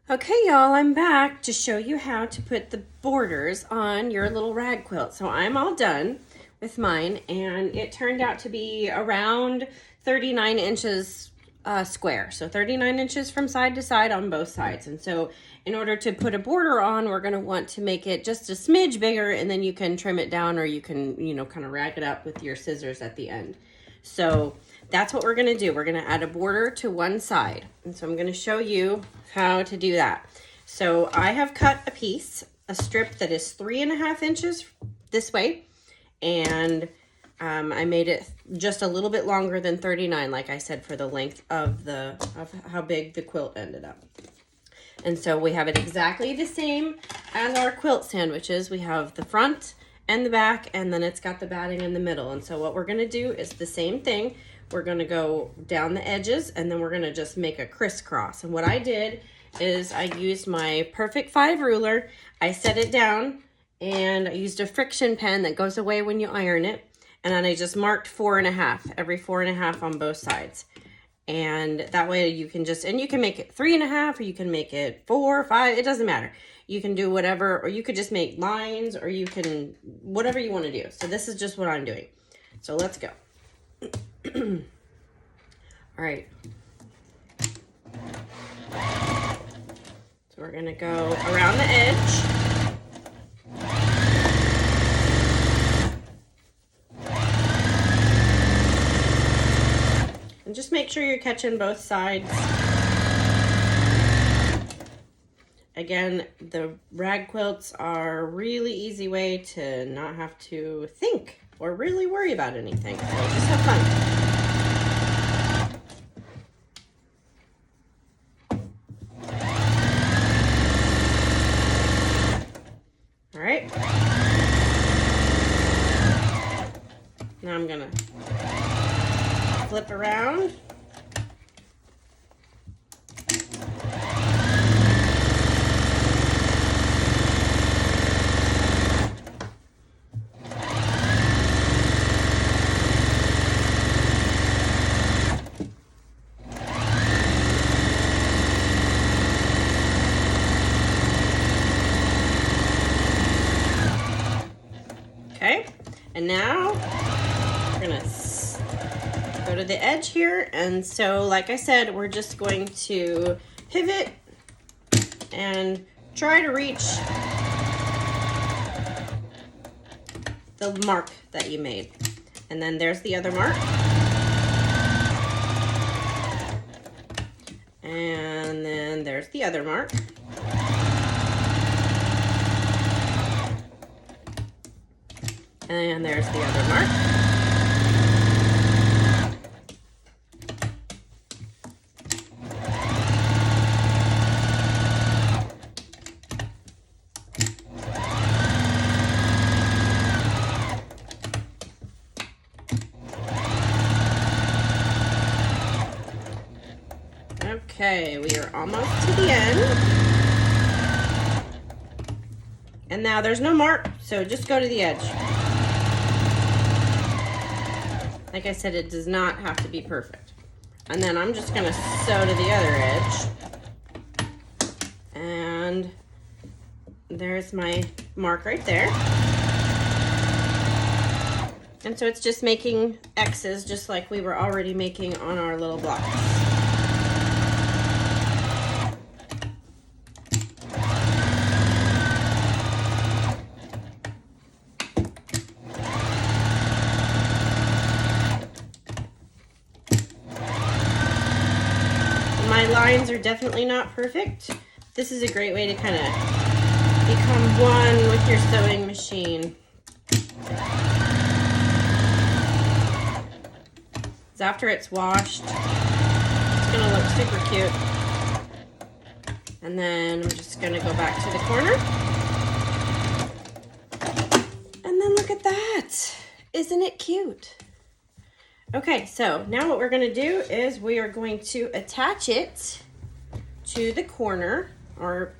Okay, y'all, I'm back to show you how to put the borders on your little rag quilt. So I'm all done with mine, and it turned out to be around 39 inches square. So 39 inches from side to side on both sides. And so in order to put a border on, we're gonna want to make it just a smidge bigger, and then you can trim it down, or you can, kind of rag it up with your scissors at the end. So that's what we're gonna do. We're gonna add a border to one side. And so I'm gonna show you how to do that. So I have cut a strip that is 3.5 inches this way. And I made it just a little bit longer than 39, like I said, for the length of how big the quilt ended up. And so we have it exactly the same as our quilt sandwiches. We have the front and the back, and then it's got the batting in the middle. And so what we're gonna do is the same thing. We're gonna go down the edges, and then we're gonna just make a crisscross. And what I did is I used my Perfect 5 ruler. I set it down, and I used a friction pen that goes away when you iron it. And then I just marked 4.5, every 4.5 on both sides. And that way you can you can make it 3.5, or you can make it 4 or 5, it doesn't matter. You can do whatever, or you could just make lines, or you can, whatever you want to do. So this is just what I'm doing. So let's go. All right. So we're gonna go around the edge. And just make sure you're catching both sides. Again, the rag quilts are a really easy way to not have to think or really worry about anything. So just have fun. All right. Now I'm gonna flip around. Okay, and now we're gonna go to the edge here. And so, like I said, we're just going to pivot and try to reach the mark that you made. And then there's the other mark. And then there's the other mark. And there's the other mark. Okay, we are almost to the end. And now there's no mark, so just go to the edge. Like I said, it does not have to be perfect. And then I'm just gonna sew to the other edge. And there's my mark right there. And so it's just making X's just like we were already making on our little blocks. My lines are definitely not perfect. This is a great way to kind of become one with your sewing machine. After it's washed, it's gonna look super cute. And then I'm just gonna go back to the corner. And then look at that. Isn't it cute? Okay, so now what we're gonna do is we are going to attach it to the corner, or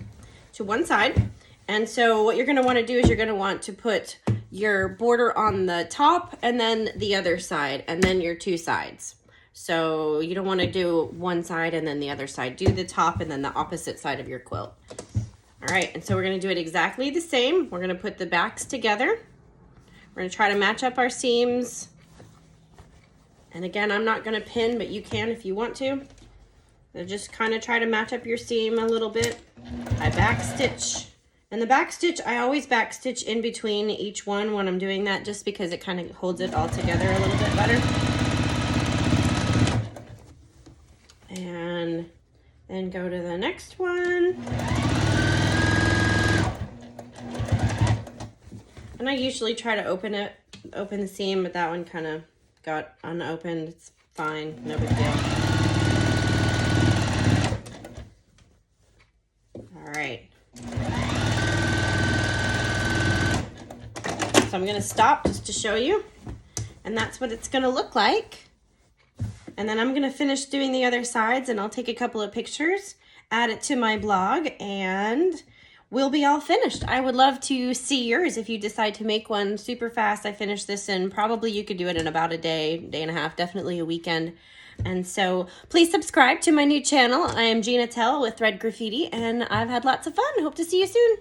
to one side. And so what you're gonna wanna do is you're gonna want to put your border on the top and then the other side, and then your two sides. So you don't want to do one side and then the other side. Do the top and then the opposite side of your quilt. All right, and so we're going to do it exactly the same. We're going to put the backs together. We're going to try to match up our seams. And again, I'm not going to pin, but you can if you want to. So just kind of try to match up your seam a little bit. I back stitch. And the back stitch, I always back stitch in between each one when I'm doing that, just because it kind of holds it all together a little bit better. And then go to the next one. And I usually try to open the seam, but that one kind of got unopened. It's fine, no big deal. All right. So I'm gonna stop just to show you, and that's what it's gonna look like. And then I'm gonna finish doing the other sides, and I'll take a couple of pictures, add it to my blog, and we'll be all finished. I would love to see yours if you decide to make one super fast. I finished this in, probably you could do it in about a day, day and a half, definitely a weekend. And so please subscribe to my new channel. I am Gina Tell with Red Graffiti, and I've had lots of fun. Hope to see you soon.